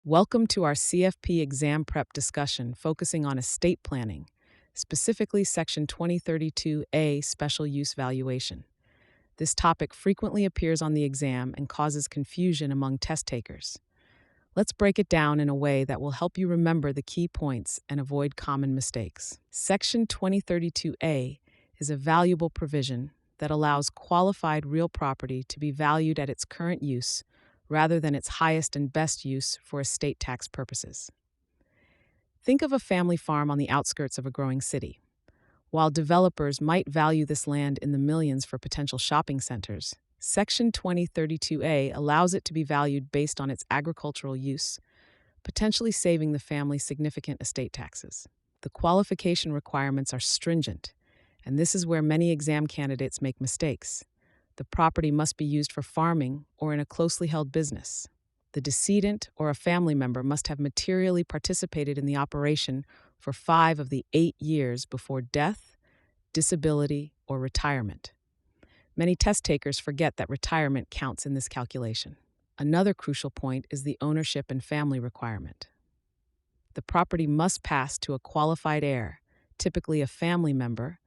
Welcome to our CFP exam prep discussion focusing on estate planning, specifically Section 2032A Special Use Valuation. This topic frequently appears on the exam and causes confusion among test takers. Let's break it down in a way that will help you remember the key points and avoid common mistakes. Section 2032A is a valuable provision that allows qualified real property to be valued at its current use rather than its highest and best use for estate tax purposes. Think of a family farm on the outskirts of a growing city. While developers might value this land in the millions for potential shopping centers, Section 2032A allows it to be valued based on its agricultural use, potentially saving the family significant estate taxes. The qualification requirements are stringent, and this is where many exam candidates make mistakes. The property must be used for farming or in a closely held business. The decedent or a family member must have materially participated in the operation for 5 of the 8 years before death, disability, or retirement. Many test takers forget that retirement counts in this calculation. Another crucial point is the ownership and family requirement. The property must pass to a qualified heir, typically a family member,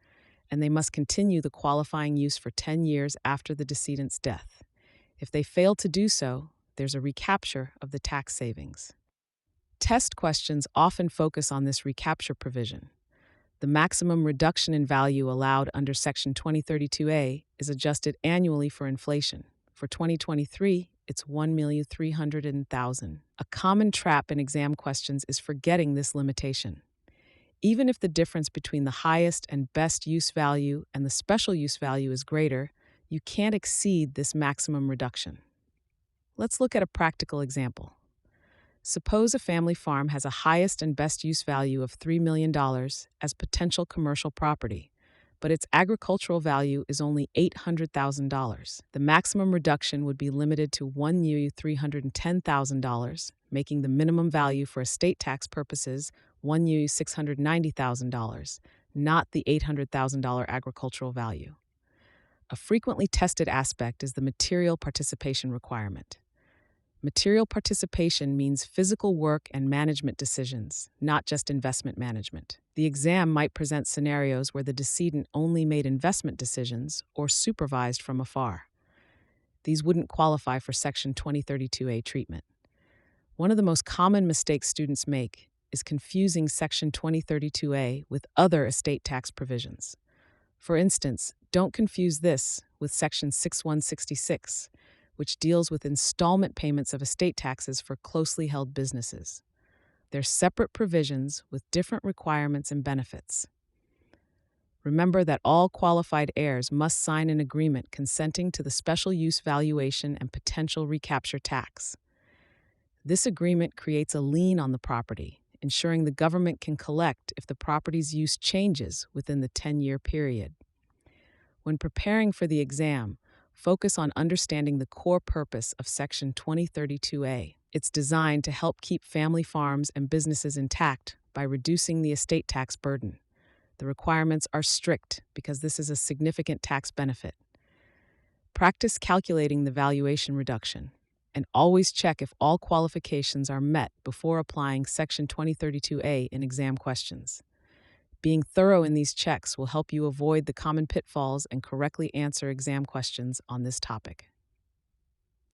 and they must continue the qualifying use for 10 years after the decedent's death. If they fail to do so, there's a recapture of the tax savings. Test questions often focus on this recapture provision. The maximum reduction in value allowed under Section 2032A is adjusted annually for inflation. For 2023, it's $1,300,000. A common trap in exam questions is forgetting this limitation. Even if the difference between the highest and best use value and the special use value is greater, you can't exceed this maximum reduction. Let's look at a practical example. Suppose a family farm has a highest and best use value of $3 million as potential commercial property, but its agricultural value is only $800,000. The maximum reduction would be limited to $1,310,000, making the minimum value for estate tax purposes $1,690,000, not the $800,000 agricultural value. A frequently tested aspect is the material participation requirement. Material participation means physical work and management decisions, not just investment management. The exam might present scenarios where the decedent only made investment decisions or supervised from afar. These wouldn't qualify for Section 2032A treatment. One of the most common mistakes students make is confusing Section 2032A with other estate tax provisions. For instance, don't confuse this with Section 6166, which deals with installment payments of estate taxes for closely held businesses. They're separate provisions with different requirements and benefits. Remember that all qualified heirs must sign an agreement consenting to the special use valuation and potential recapture tax. This agreement creates a lien on the property, ensuring the government can collect if the property's use changes within the 10-year period. When preparing for the exam, focus on understanding the core purpose of Section 2032A. It's designed to help keep family farms and businesses intact by reducing the estate tax burden. The requirements are strict because this is a significant tax benefit. Practice calculating the valuation reduction, and always check if all qualifications are met before applying Section 2032A in exam questions. Being thorough in these checks will help you avoid the common pitfalls and correctly answer exam questions on this topic.